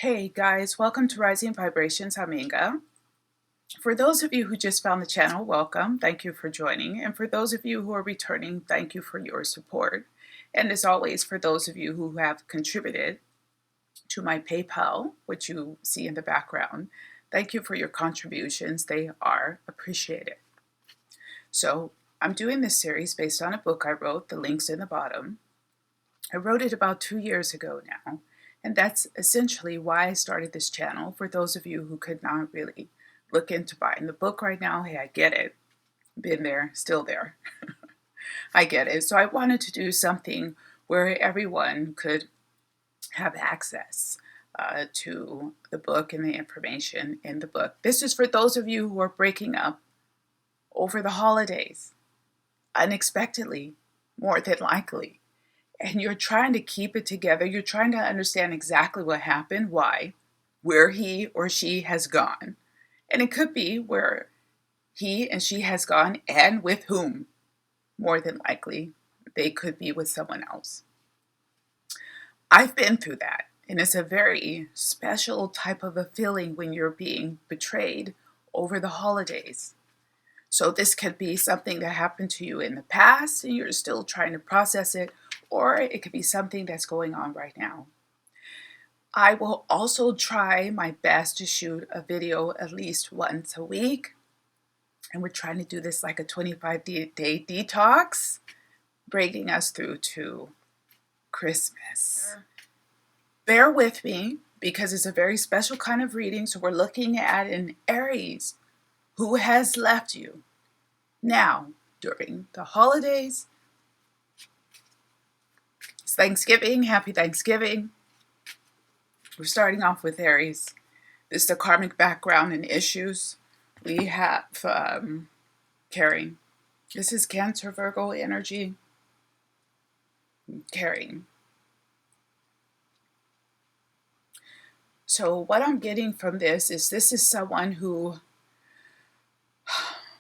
Hey guys, welcome to Rising Vibrations. I'm Inga. For those of you who just found the channel, welcome. Thank you for joining. And for those of you who are returning, thank you for your support. And as always, for those of you who have contributed to my PayPal, which you see in the background, thank you for your contributions. They are appreciated. So I'm doing this series based on a book I wrote. The link's in the bottom. I wrote it about 2 years ago now. And that's essentially why I started this channel. For those of you who could not really look into buying the book right now, hey, I get it. Been there, still there. I get it. So I wanted to do something where everyone could have access to the book and the information in the book. This is for those of you who are breaking up over the holidays, unexpectedly, more than likely. And you're trying to keep it together. You're trying to understand exactly what happened, why, where he or she has gone. And it could be where he and she has gone and with whom. More than likely, they could be with someone else. I've been through that. And it's a very special type of a feeling when you're being betrayed over the holidays. So this could be something that happened to you in the past and you're still trying to process it, or it could be something that's going on right now. I will also try my best to shoot a video at least once a week. And we're trying to do this like a 25-day detox, bringing us through to Christmas. Bear with me because it's a very special kind of reading. So we're looking at an Aries who has left you now during the holidays. It's Thanksgiving. Happy Thanksgiving. We're starting off with Aries. This is the karmic background and issues. We have caring. This is Cancer, Virgo energy. Caring. So what I'm getting from this is someone who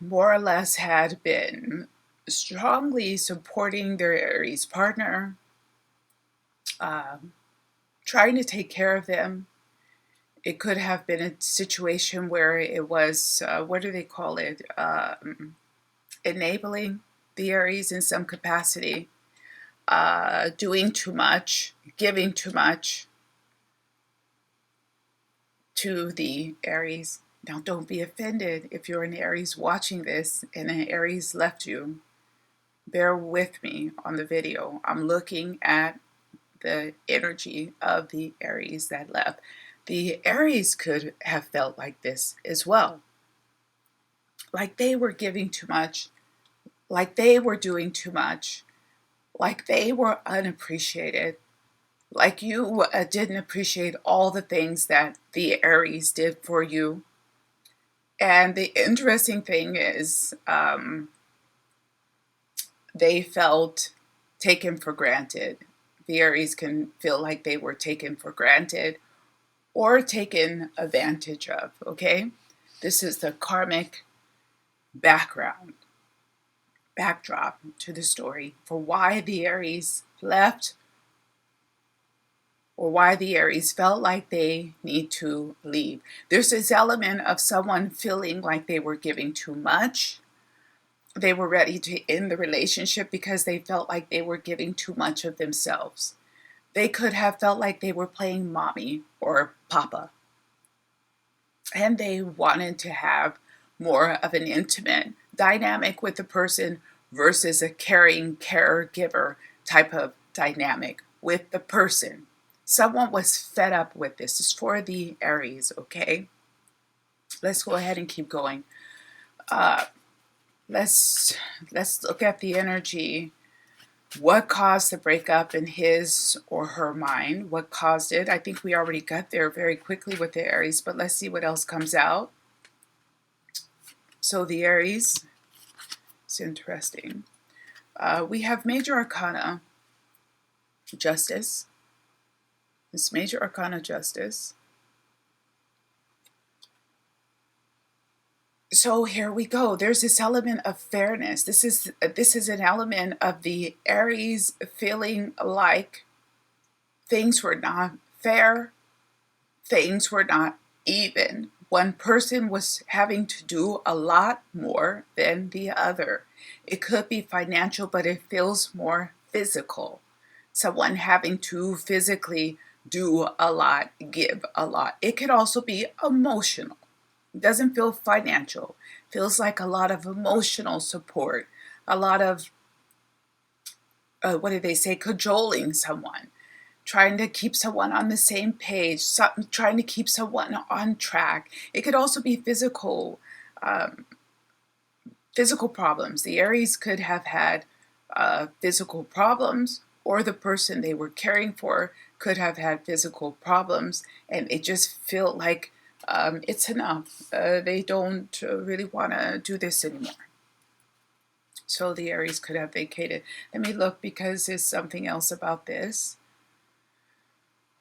more or less had been strongly supporting their Aries partner, trying to take care of them. It could have been a situation where it was, what do they call it? Enabling the Aries in some capacity, doing too much, giving too much to the Aries. Now, don't be offended if you're an Aries watching this and an Aries left you. Bear with me on the video. I'm looking at the energy of the Aries that left. The Aries could have felt like this as well. Like they were giving too much, like they were doing too much, like they were unappreciated, like you didn't appreciate all the things that the Aries did for you. And the interesting thing is, they felt taken for granted. The Aries can feel like they were taken for granted or taken advantage of, okay? This is the karmic background, backdrop to the story for why the Aries left or why the Aries felt like they need to leave. There's this element of someone feeling like they were giving too much. They were ready to end the relationship because they felt like they were giving too much of themselves. They could have felt like they were playing mommy or papa. And they wanted to have more of an intimate dynamic with the person versus a caring caregiver type of dynamic with the person. Someone was fed up with this. It's for the Aries, okay? Let's go ahead and keep going. Let's look at the energy. What caused the breakup in his or her mind? What caused it? I think we already got there very quickly with the Aries, but let's see what else comes out. So the Aries, it's interesting. We have Major Arcana, Justice. This Major Arcana, Justice. So here we go. There's this element of fairness. This is an element of the Aries feeling like things were not fair, things were not even. One person was having to do a lot more than the other. It could be financial, but it feels more physical. Someone having to physically do a lot, give a lot. It could also be emotional. It doesn't feel financial. It feels like a lot of emotional support, a lot of, what do they say, cajoling someone, trying to keep someone on the same page, trying to keep someone on track. It could also be um, physical problems. The Aries could have had physical problems, or the person they were caring for could have had physical problems, and it just felt like it's enough. They don't really want to do this anymore. So the Aries could have vacated. Let me look, because there's something else about this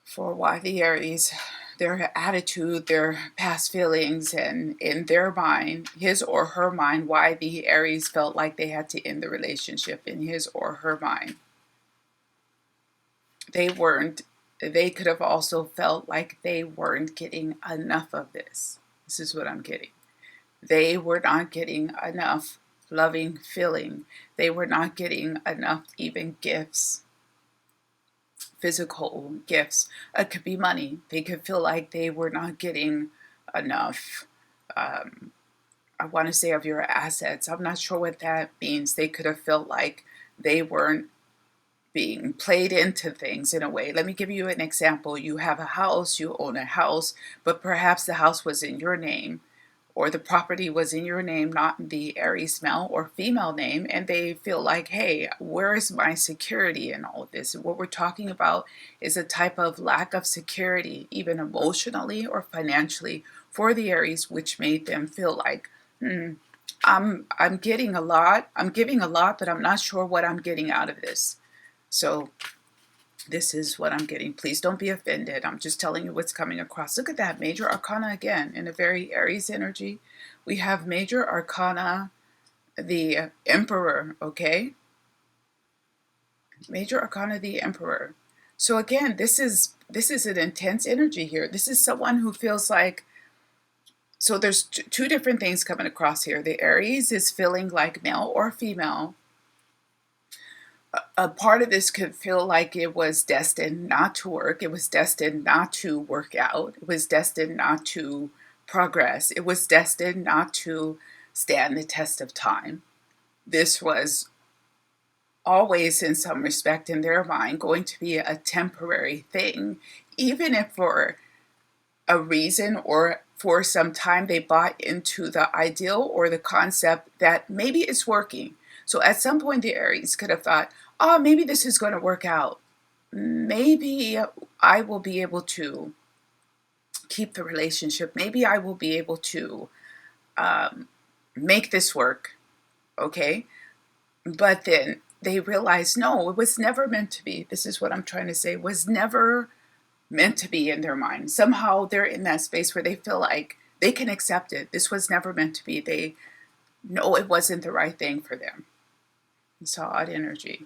for why the Aries, their attitude, their past feelings, and in their mind, his or her mind, why the Aries felt like they had to end the relationship in his or her mind. They could have also felt like they weren't getting enough of this. This is what I'm getting. They were not getting enough loving feeling. They were not getting enough even gifts, physical gifts. It could be money. They could feel like they were not getting enough. I want to say of your assets. I'm not sure what that means. They could have felt like they weren't being played into things in a way. Let me give you an example. You have a house, you own a house, but perhaps the house was in your name, or the property was in your name, not in the Aries male or female name, and they feel like, hey, where is my security in all of this? And what we're talking about is a type of lack of security, even emotionally or financially, for the Aries, which made them feel like, I'm getting a lot, I'm giving a lot, but I'm not sure what I'm getting out of this. So this is what I'm getting. Please don't be offended. I'm just telling you what's coming across. Look at that. Major Arcana again in a very Aries energy. We have Major Arcana, the Emperor, okay? Major Arcana, the Emperor. So again, this is an intense energy here. This is someone who feels like, so there's two different things coming across here. The Aries is feeling like male or female. A part of this could feel like it was destined not to work. It was destined not to work out. It was destined not to progress. It was destined not to stand the test of time. This was always, in some respect, in their mind, going to be a temporary thing, even if for a reason or for some time they bought into the ideal or the concept that maybe it's working. So at some point, the Aries could have thought, oh, maybe this is going to work out. Maybe I will be able to keep the relationship. Maybe I will be able to make this work. Okay. But then they realized, no, it was never meant to be. This is what I'm trying to say. It was never meant to be in their mind. Somehow they're in that space where they feel like they can accept it. This was never meant to be. They know it wasn't the right thing for them. It's odd energy.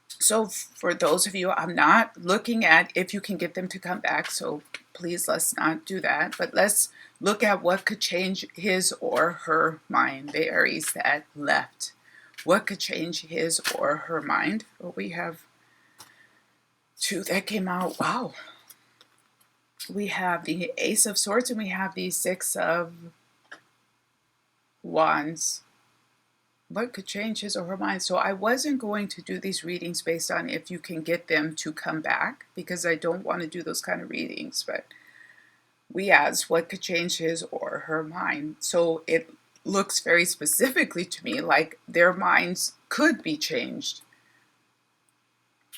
So for those of you, I'm not looking at if you can get them to come back. So please, let's not do that. But let's look at what could change his or her mind. The Aries that left. What could change his or her mind? Well, we have two that came out. Wow. We have the Ace of Swords and we have the Six of Wands. What could change his or her mind? So I wasn't going to do these readings based on if you can get them to come back, because I don't want to do those kind of readings. But we asked what could change his or her mind. So it looks very specifically to me like their minds could be changed.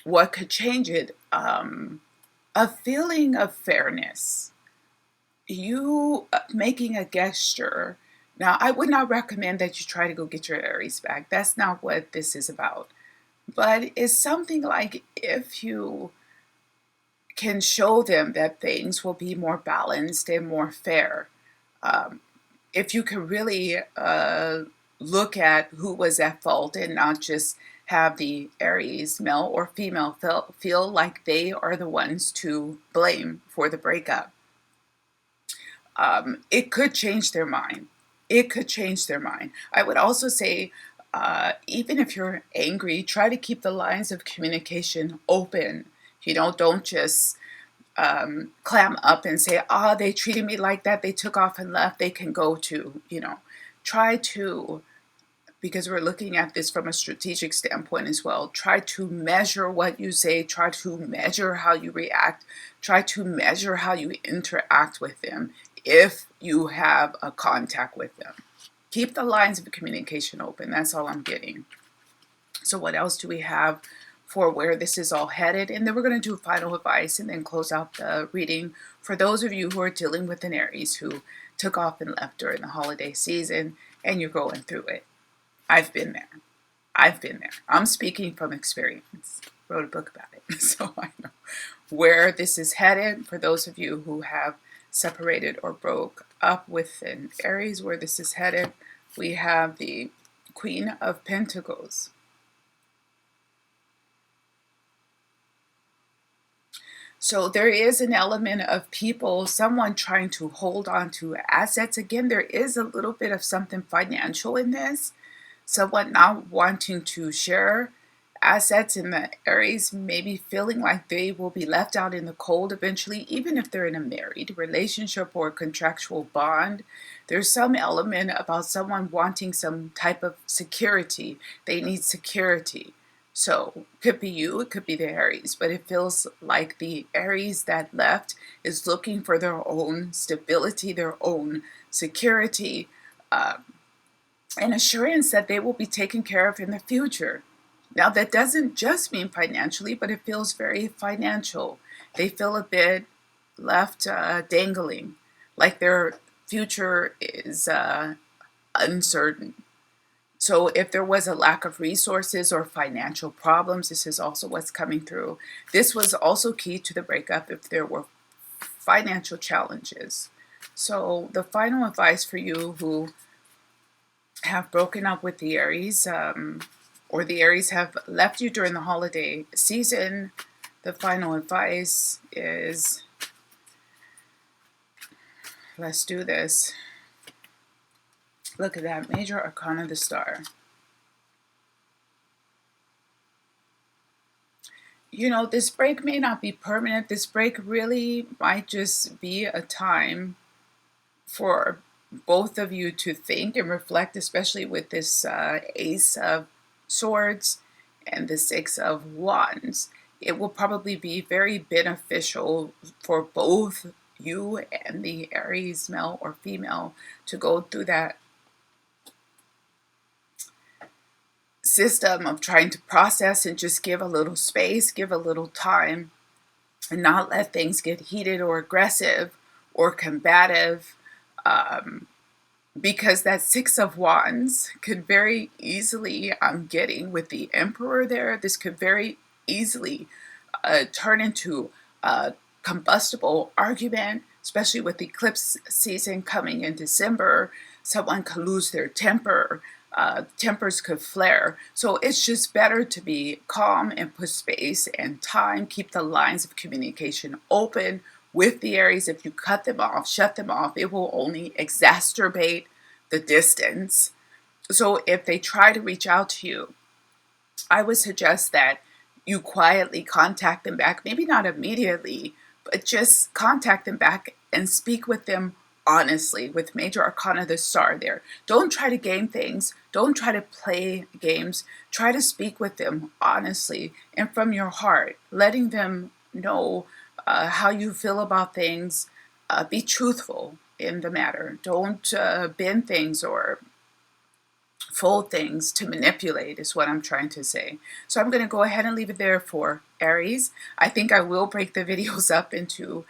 What could change it? A feeling of fairness. You making a gesture. Now, I would not recommend that you try to go get your Aries back. That's not what this is about. But it's something like if you can show them that things will be more balanced and more fair. If you can really look at who was at fault and not just have the Aries, male or female, feel like they are the ones to blame for the breakup. It could change their mind. It could change their mind. I would also say, even if you're angry, try to keep the lines of communication open. Don't just clam up and say, they treated me like that, they took off and left, they can go to, try to, because we're looking at this from a strategic standpoint as well, try to measure what you say, try to measure how you react, try to measure how you interact with them if you have a contact with them. Keep the lines of communication open. That's all I'm getting. So what else do we have for where this is all headed? And then we're going to do final advice and then close out the reading for those of you who are dealing with an Aries who took off and left during the holiday season and you're going through it. I've been there. I've been there. I'm speaking from experience. Wrote a book about it. So I know where this is headed. For those of you who have separated or broke up with an Aries, where this is headed, we have the Queen of Pentacles. So there is an element of people, someone trying to hold on to assets. Again, there is a little bit of something financial in this. Someone not wanting to share assets in the Aries, maybe feeling like they will be left out in the cold eventually, even if they're in a married relationship or contractual bond. There's some element about someone wanting some type of security. They need security. So could be you, it could be the Aries, but it feels like the Aries that left is looking for their own stability, their own security, and assurance that they will be taken care of in the future. Now, that doesn't just mean financially, but it feels very financial. They feel a bit left dangling, like their future is uncertain. So if there was a lack of resources or financial problems, this is also what's coming through. This was also key to the breakup if there were financial challenges. So the final advice for you who have broken up with the Aries, or the Aries have left you during the holiday season, the final advice is, let's do this. Look at that, Major Arcana of the Star. This break may not be permanent. This break really might just be a time for both of you to think and reflect, especially with this Ace of Swords and the Six of Wands. It will probably be very beneficial for both you and the Aries, male or female, to go through that system of trying to process and just give a little space, give a little time, and not let things get heated or aggressive or combative. Because that Six of Wands could very easily, I'm getting with the Emperor there, this could very easily turn into a combustible argument, especially with eclipse season coming in December. Someone could lose their temper. Tempers could flare. So it's just better to be calm and put space and time, keep the lines of communication open. With the Aries, if you cut them off, shut them off, it will only exacerbate the distance. So if they try to reach out to you, I would suggest that you quietly contact them back, maybe not immediately, but just contact them back and speak with them honestly, with Major Arcana the Star there. Don't try to game things. Don't try to play games. Try to speak with them honestly and from your heart, letting them know how you feel about things. Be truthful in the matter. Don't bend things or fold things to manipulate is what I'm trying to say. So I'm going to go ahead and leave it there for Aries. I think I will break the videos up into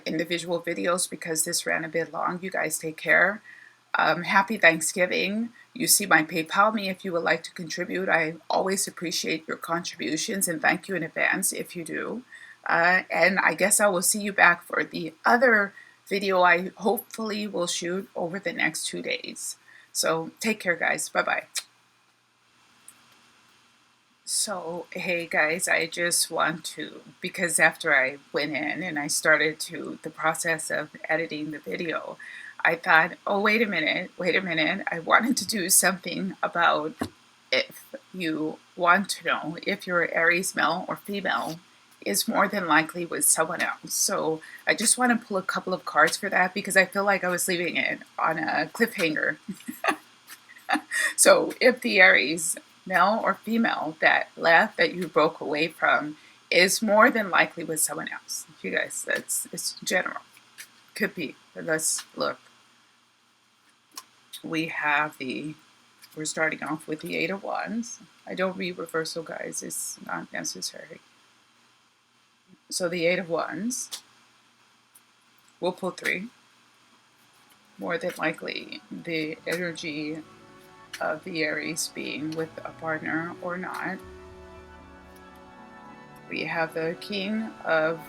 individual videos because this ran a bit long. You guys take care. Happy Thanksgiving. You see my PayPal me if you would like to contribute. I always appreciate your contributions and thank you in advance if you do. And I guess I will see you back for the other video I hopefully will shoot over the next 2 days. So take care, guys. Bye-bye. So, hey guys, I just want to, because after I went in and I started the process of editing the video, I thought, oh, wait a minute. I wanted to do something about if you want to know if your Aries male or female is more than likely with someone else. So I just want to pull a couple of cards for that because I feel like I was leaving it on a cliffhanger. So if the Aries, male or female, that left, that you broke away from, is more than likely with someone else. You guys, it's general. Could be. But let's look. We're starting off with the Eight of Wands. I don't read reversal, guys. It's not necessary. So the Eight of Wands. We'll pull three. More than likely, the energy of the Aries being with a partner or not. We have the King of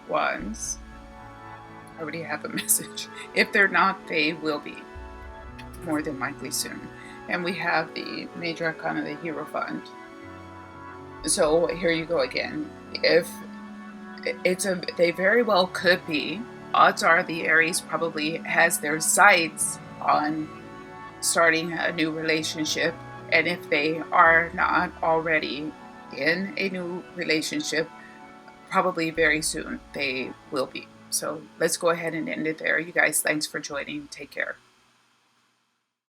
Wands. I already have a message. If they're not, they will be, more than likely soon. And we have the Major Arcana, the Hierophant. So here you go again. If they very well could be. Odds are the Aries probably has their sights on starting a new relationship, and if they are not already in a new relationship, probably very soon they will be. So let's go ahead and end it there. You guys, thanks for joining. Take care.